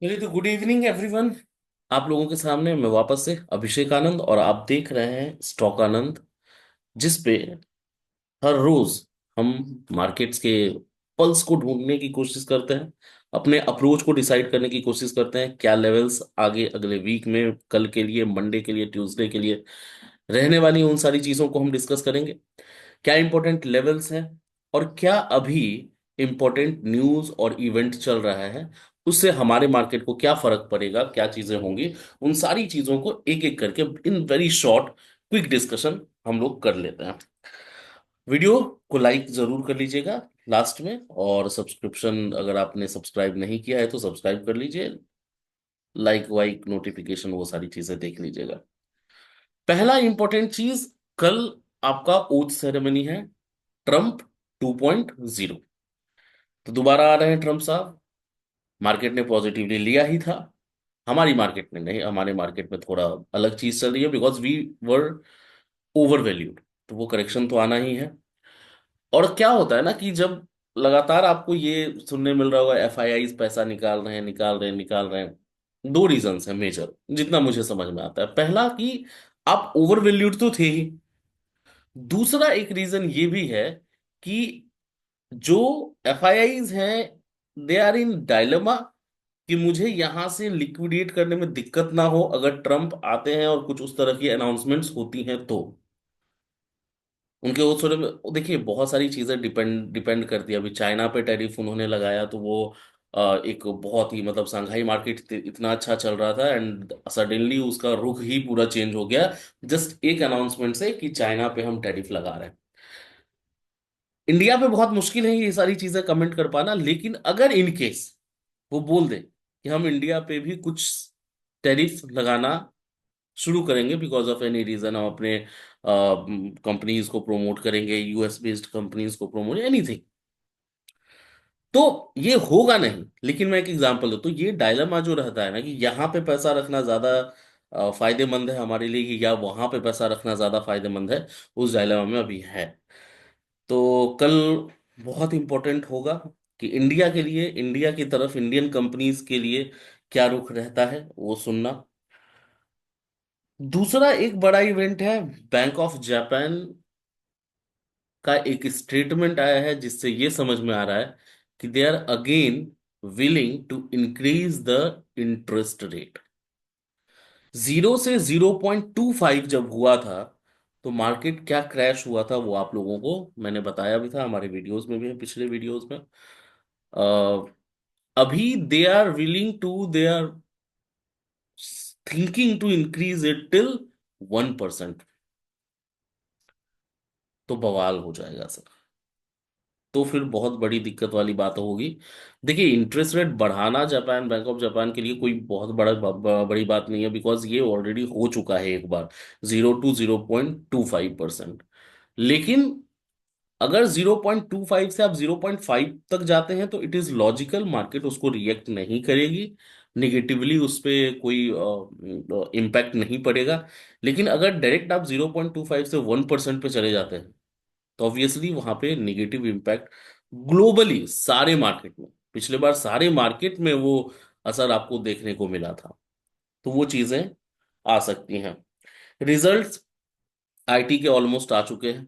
चलिए तो good evening everyone. आप लोगों के सामने मैं वापस से अभिषेक आनंद और आप देख रहे हैं स्टॉक आनंद, जिस पे हर रोज हम मार्केट्स के पल्स को ढूंढने की कोशिश करते हैं, अपने अप्रोच को डिसाइड करने की कोशिश करते हैं, क्या लेवल्स आगे अगले वीक में, कल के लिए, मंडे के लिए, ट्यूसडे के लिए रहने वाली, उन सारी चीजों को हम डिस्कस करेंगे। क्या इंपॉर्टेंट लेवल्स हैं और क्या अभी इंपॉर्टेंट न्यूज और इवेंट चल रहा है, उससे हमारे मार्केट को क्या फर्क पड़ेगा, क्या चीजें होंगी, उन सारी चीजों को एक एक करके in very short quick discussion हम लोग कर लेते हैं। वीडियो को लाइक जरूर कर लीजिएगा लास्ट में, और सब्सक्रिप्शन अगर आपने सब्सक्राइब नहीं किया है तो सब्सक्राइब कर लीजिए। लाइक वाइक नोटिफिकेशन वो सारी चीजें देख लीजिएगा। पहला इंपॉर्टेंट चीज, कल आपका ओथ सेरेमनी है, ट्रम्प 2.0। तो दोबारा आ रहे हैं ट्रम्प साहब। मार्केट ने पॉजिटिवली लिया ही था, हमारी मार्केट ने नहीं। हमारे मार्केट में थोड़ा अलग चीज चल रही है, because we were overvalued. तो वो करेक्शन तो आना ही है। और क्या होता है ना कि जब लगातार आपको ये सुनने मिल रहा होगा एफआईआई पैसा निकाल रहे हैं, निकाल रहे हैं, निकाल रहे हैं, दो रीजंस हैं मेजर, जितना मुझे समझ में आता है। पहला कि आप ओवर वैल्यूड तो थे ही। दूसरा एक रीजन ये भी है कि जो एफआईआईज हैं, दे आर इन डायलेमा कि मुझे यहां से लिक्विडेट करने में दिक्कत ना हो अगर ट्रम्प आते हैं और कुछ उस तरह की अनाउंसमेंट्स होती हैं तो। उनके उस थोड़े में देखिए बहुत सारी चीजें डिपेंड डिपेंड करती है। अभी चाइना पे टैरिफ उन्होंने लगाया तो वो एक बहुत ही मतलब शंघाई मार्केट इतना अच्छा चल रहा था एंड सडनली उसका रुख ही पूरा चेंज हो गया, जस्ट एक अनाउंसमेंट से कि चाइना पे हम टैरिफ लगा रहे हैं। इंडिया पे बहुत मुश्किल है ये सारी चीजें कमेंट कर पाना, लेकिन अगर इन केस वो बोल दे कि हम इंडिया पे भी कुछ टैरिफ लगाना शुरू करेंगे बिकॉज ऑफ एनी रीजन, हम अपने कंपनीज को प्रमोट करेंगे, यूएस बेस्ड कंपनीज को प्रमोट, एनीथिंग, तो ये होगा नहीं। लेकिन मैं एक एग्जांपल दूं तो ये डायलेमा जो रहता है ना कि यहाँ पे पैसा रखना ज्यादा फायदेमंद है हमारे लिए कि या वहां पे पैसा रखना ज्यादा फायदेमंद है, उस डायलेमा में अभी है। तो कल बहुत इंपॉर्टेंट होगा कि इंडिया के लिए, इंडिया की तरफ, इंडियन कंपनीज के लिए क्या रुख रहता है वो सुनना। दूसरा एक बड़ा इवेंट है, बैंक ऑफ जापान का एक स्टेटमेंट आया है जिससे ये समझ में आ रहा है कि they are again willing to increase the interest rate. 0 से 0.25 जब हुआ था तो मार्केट क्या क्रैश हुआ था वो आप लोगों को मैंने बताया भी था, हमारे वीडियोस में भी है, पिछले वीडियोस में। अभी they are willing to, they are thinking to increase it till 1%। तो बवाल हो जाएगा सर, तो फिर बहुत बड़ी दिक्कत वाली बात होगी। देखिए इंटरेस्ट रेट बढ़ाना जापान, बैंक ऑफ जापान के लिए कोई बहुत बड़ी बात नहीं है, बिकॉज ये ऑलरेडी हो चुका है एक बार, 0 to 0.25%। लेकिन अगर 0.25 से आप 0.5 तक जाते हैं तो इट इज लॉजिकल, मार्केट उसको रिएक्ट नहीं करेगी निगेटिवली, उस पे कोई इम्पैक्ट नहीं पड़ेगा। लेकिन अगर डायरेक्ट आप 0.25 से 1% पे चले जाते हैं तो ऑब्वियसली वहां पे नेगेटिव इम्पैक्ट ग्लोबली सारे मार्केट में, पिछले बार सारे मार्केट में वो असर आपको देखने को मिला था। तो वो चीजें आ सकती हैं। रिजल्ट्स आईटी के ऑलमोस्ट आ चुके हैं,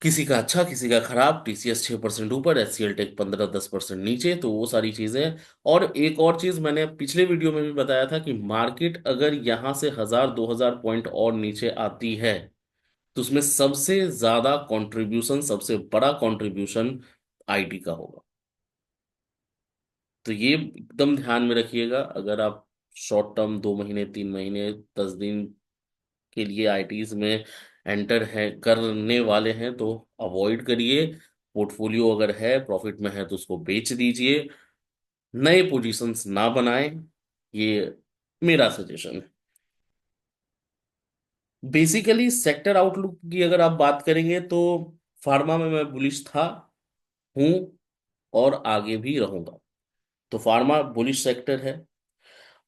किसी का अच्छा किसी का खराब। टीसीएस 6% ऊपर, एचसीएल टेक 15-10% नीचे, तो वो सारी चीजें। और एक और चीज मैंने पिछले वीडियो में भी बताया था कि मार्केट अगर यहां से 1000-2000 पॉइंट और नीचे आती है तो उसमें सबसे ज्यादा कंट्रीब्यूशन, सबसे बड़ा कंट्रीब्यूशन आईटी का होगा। तो ये एकदम ध्यान में रखिएगा, अगर आप शॉर्ट टर्म 2 महीने, 3 महीने, 10 दिन के लिए आईटीज में एंटर है करने वाले हैं तो अवॉइड करिए। पोर्टफोलियो अगर है प्रॉफिट में है तो उसको बेच दीजिए, नए पोजीशंस ना बनाएं, ये मेरा सजेशन है। बेसिकली सेक्टर आउटलुक की अगर आप बात करेंगे तो फार्मा में मैं बुलिश था, हूं, और आगे भी रहूंगा। तो फार्मा बुलिश सेक्टर है।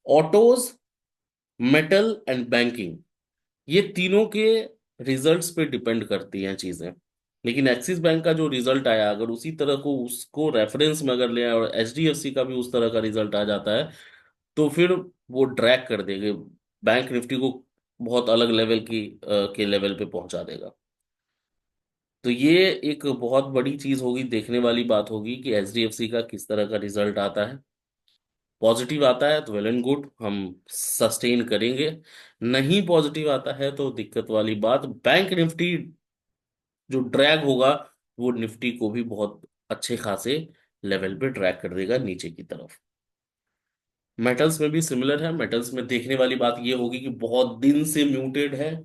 ऑटोज, मेटल एंड बैंकिंग, ये तीनों के रिजल्ट्स पे डिपेंड करती हैं चीजें। लेकिन एक्सिस बैंक का जो रिजल्ट आया, अगर उसी तरह को उसको रेफरेंस में अगर ले आए और एचडीएफसी का भी उस तरह का रिजल्ट आ जाता है, तो फिर वो ड्रैग कर देगा बैंक निफ्टी को, बहुत अलग लेवल के लेवल पे पहुंचा देगा। तो ये एक बहुत बड़ी चीज होगी, देखने वाली बात होगी कि एचडीएफसी का किस तरह का रिजल्ट आता है। पॉजिटिव आता है तो वेल एंड गुड, हम सस्टेन करेंगे। नहीं पॉजिटिव आता है तो दिक्कत वाली बात। बैंक निफ्टी जो ड्रैग होगा, वो निफ्टी को भी बहुत अच्छे खासे लेवल पे ड्रैग कर देगा नीचे की तरफ। मेटल्स में भी सिमिलर है। मेटल्स में देखने वाली बात ये होगी कि बहुत दिन से म्यूटेड है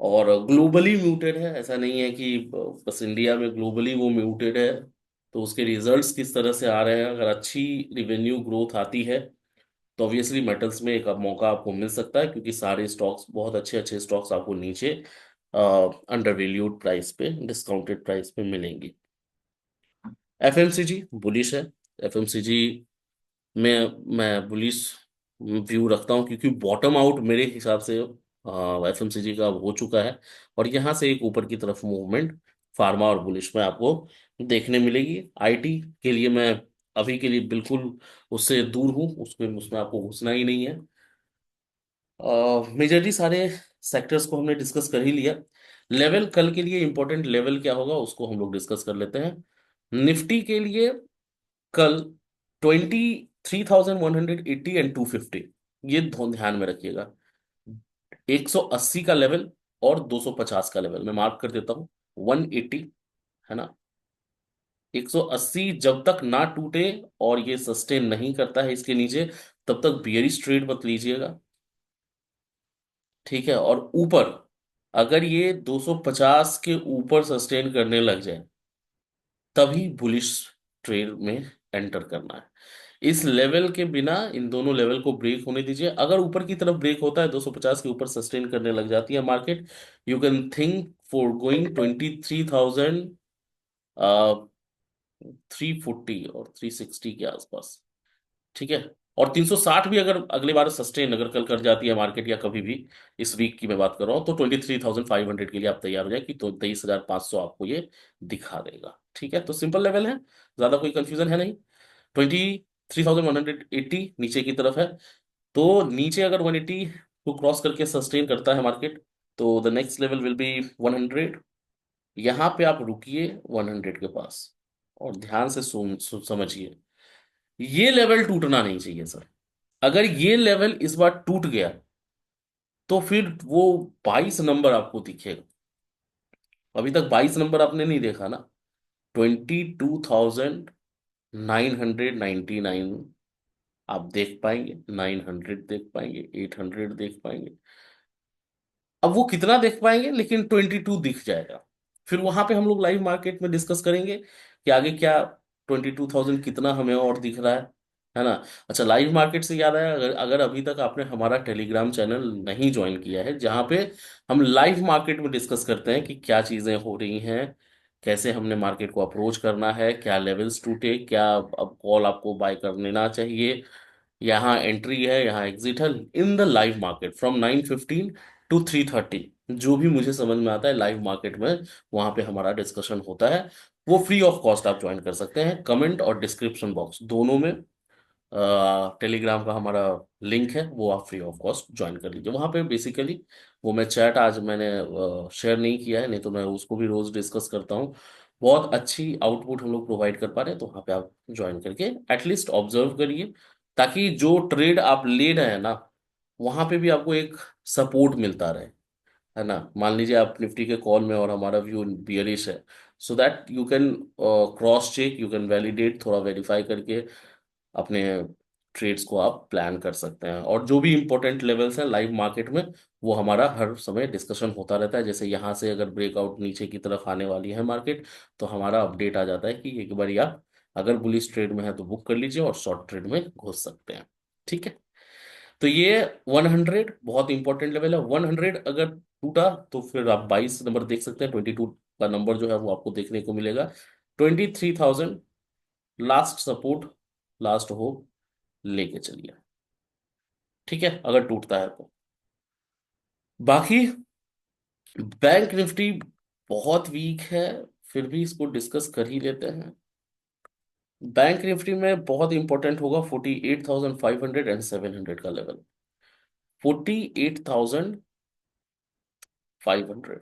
और ग्लोबली म्यूटेड है। ऐसा नहीं है कि बस इंडिया में, ग्लोबली वो म्यूटेड है। तो उसके रिजल्ट्स किस तरह से आ रहे हैं, अगर अच्छी रिवेन्यू ग्रोथ आती है तो ऑब्वियसली मेटल्स में एक मौका आपको मिल सकता है, क्योंकि सारे स्टॉक्स, बहुत अच्छे अच्छे स्टॉक्स आपको नीचे अंडर वैल्यूड प्राइस पे, डिस्काउंटेड प्राइस पे मिलेंगी। एफएमसीजी बुलिश है। एफएमसीजी में मैं बुलिश व्यू रखता हूँ, क्योंकि बॉटम आउट मेरे हिसाब से एफएमसीजी का हो चुका है, और यहाँ से एक ऊपर की तरफ मूवमेंट फार्मा और बुलिश में आपको देखने मिलेगी। आईटी के लिए मैं अभी के लिए बिल्कुल उससे दूर हूँ, उसमें उसमें आपको घुसना ही नहीं है। मेजरली सारे सेक्टर्स को हमने डिस्कस कर ही लिया। लेवल कल के लिए इंपॉर्टेंट लेवल क्या होगा उसको हम लोग डिस्कस कर लेते हैं। निफ्टी के लिए कल 23,180 एंड 250, ये ध्यान में रखिएगा। 180 का लेवल और 250 का लेवल मैं मार्क कर देता हूँ। 180, है ना। 180 जब तक ना टूटे और ये सस्टेन नहीं करता है इसके नीचे, तब तक बियरिश ट्रेड मत लीजिएगा। ठीक है। और ऊपर, अगर ये 250 के ऊपर सस्टेन करने लग जाए, तभी बुलिश ट्रेड में एंटर करना है। इस लेवल के बिना इन दोनों लेवल को ब्रेक होने दीजिए। अगर ऊपर की तरफ ब्रेक होता है, 250 के ऊपर सस्टेन करने लग जाती है market, you can think for going 23,340 और 360 के आसपास। ठीक है। और 360 भी अगर अगली बार सस्टेन अगर कल कर जाती है मार्केट, या कभी भी, इस वीक की मैं बात कर रहा हूँ, तो 23,500 के लिए आप तैयार हो जाए कि तो 23,500 आपको ये दिखा देगा। ठीक है। तो सिंपल लेवल है, ज्यादा कोई कंफ्यूजन है नहीं। 23,180 नीचे की तरफ है। तो नीचे अगर 180 को क्रॉस करके सस्टेन करता है मार्केट, तो the next level will be 100। यहाँ पे आप रुकिए 100 के पास, और ध्यान से समझिए, ये लेवल टूटना नहीं चाहिए सर। अगर ये लेवल इस बार टूट गया, तो फिर वो 22 नंबर आपको दिखेगा। अभी तक 22 नंबर आपने नहीं देखा ना। 22,999 आप देख पाएंगे, 900 देख पाएंगे, 800 देख पाएंगे। अब वो कितना देख पाएंगे, लेकिन 22 दिख जाएगा। फिर वहां पे हम लोग लाइव मार्केट में डिस्कस करेंगे कि आगे क्या, 22,000 कितना हमें और दिख रहा है ना। अच्छा, लाइव मार्केट से याद आया, अगर अगर अभी तक आपने हमारा टेलीग्राम चैनल नहीं ज्वाइन किया है, जहाँ पे हम लाइव मार्केट में डिस्कस करते हैं कि क्या चीजें हो रही हैं, कैसे हमने मार्केट को अप्रोच करना है, क्या लेवल्स टूटे, क्या अब कॉल आपको बाय कर लेना चाहिए, यहाँ एंट्री है, यहाँ एग्जिट है, in the live market from 9:15 to 3:30, जो भी मुझे समझ में आता है लाइव मार्केट में, वहां पे हमारा डिस्कशन होता है। वो फ्री ऑफ कॉस्ट आप ज्वाइन कर सकते हैं। कमेंट और डिस्क्रिप्शन बॉक्स दोनों में टेलीग्राम का हमारा लिंक है, वो आप फ्री ऑफ कॉस्ट ज्वाइन कर लीजिए। वहां पे बेसिकली वो मैं चैट आज मैंने शेयर नहीं किया है, नहीं तो मैं उसको भी रोज डिस्कस करता हूँ। बहुत अच्छी आउटपुट हम लोग प्रोवाइड कर पा रहे हैं, तो वहां पे आप ज्वाइन करके एटलीस्ट ऑब्जर्व करिए, ताकि जो ट्रेड आप ले रहे हैं ना, वहां पे भी आपको एक सपोर्ट मिलता रहे, है ना। मान लीजिए आप निफ्टी के कॉल में और हमारा व्यू बियरिश है, so that you can cross check, you can validate, थोड़ा वेरीफाई करके अपने ट्रेड्स को आप प्लान कर सकते हैं। और जो भी इंपॉर्टेंट लेवल्स हैं लाइव मार्केट में, वो हमारा हर समय डिस्कशन होता रहता है। जैसे यहाँ से अगर ब्रेकआउट नीचे की तरफ आने वाली है मार्केट, तो हमारा अपडेट आ जाता है कि एक बार आप अगर बुलिश ट्रेड में है तो बुक कर लीजिए, और शॉर्ट ट्रेड में घुस सकते हैं। ठीक है। तो ये 100 बहुत इंपॉर्टेंट लेवल है। 100 अगर टूटा, तो फिर आप 22 नंबर देख सकते हैं। 22 का नंबर जो है वो आपको देखने को मिलेगा। 23,000 लास्ट सपोर्ट, लास्ट होप लेके चलिए। ठीक है, अगर टूटता है तो। बाकी बैंक निफ्टी बहुत वीक है, फिर भी इसको डिस्कस कर ही लेते हैं। बैंक निफ्टी में बहुत इंपॉर्टेंट होगा 48,500 एंड 700 का लेवल। 48,500।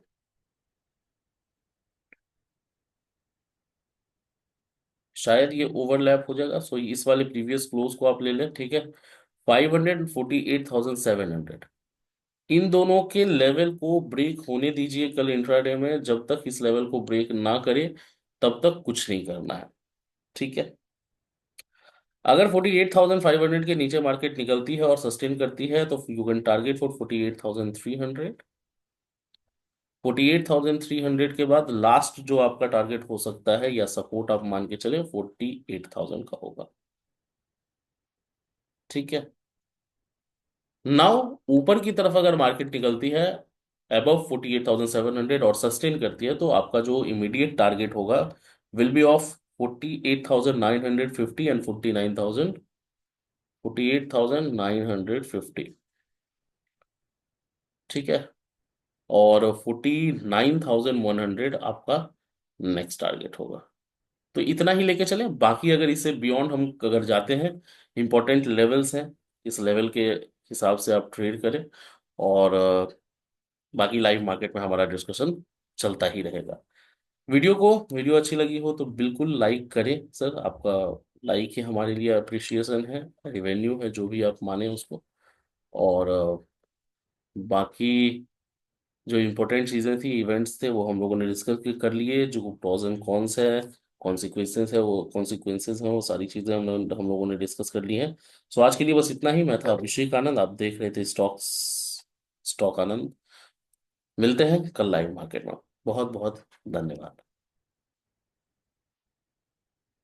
शायद ये ओवरलैप हो जाएगा, सो इस वाले प्रीवियस क्लोज को आप ले लें, ठीक है। 548,700, इन दोनों के लेवल को ब्रेक होने दीजिए कल इंट्राडे में। जब तक इस लेवल को ब्रेक ना करे तब तक कुछ नहीं करना है, ठीक है। अगर 48,500 के नीचे मार्केट निकलती है और सस्टेन करती है तो यू कैन टारगेट फॉर 48,300। 48,300 के बाद लास्ट जो आपका टारगेट हो सकता है या सपोर्ट आप मान के चले 48,000 का होगा, ठीक है। नाउ ऊपर की तरफ अगर मार्केट निकलती है अबव 48,700 और सस्टेन करती है तो आपका जो इमीडिएट टारगेट होगा विल बी ऑफ 48,950 एंड 49,000, 48,950, ठीक है। और 49,100 आपका नेक्स्ट टारगेट होगा। तो इतना ही लेके चले, बाकी अगर इससे बियॉन्ड हम अगर जाते हैं, इंपॉर्टेंट लेवल्स हैं, इस लेवल के हिसाब से आप ट्रेड करें। और बाकी लाइव मार्केट में हमारा डिस्कशन चलता ही रहेगा। वीडियो अच्छी लगी हो तो बिल्कुल लाइक करें सर, आपका लाइक ही हमारे लिए अप्रिशिएशन है, रिवेन्यू है, जो भी आप माने उसको। और बाकी जो इम्पोर्टेंट चीज़ें थी, इवेंट्स थे, वो हम लोगों ने डिस्कस कर लिए। जो प्रॉस एंड कॉन्स है, कॉन्सिक्वेंसेस हैं, वो सारी चीज़ें हम लोगों ने डिस्कस कर ली हैं। सो आज के लिए बस इतना ही। मैं था अभिषेक आनंद, आप देख रहे थे स्टॉक आनंद। मिलते हैं कल लाइव मार्केट में। बहुत बहुत धन्यवाद।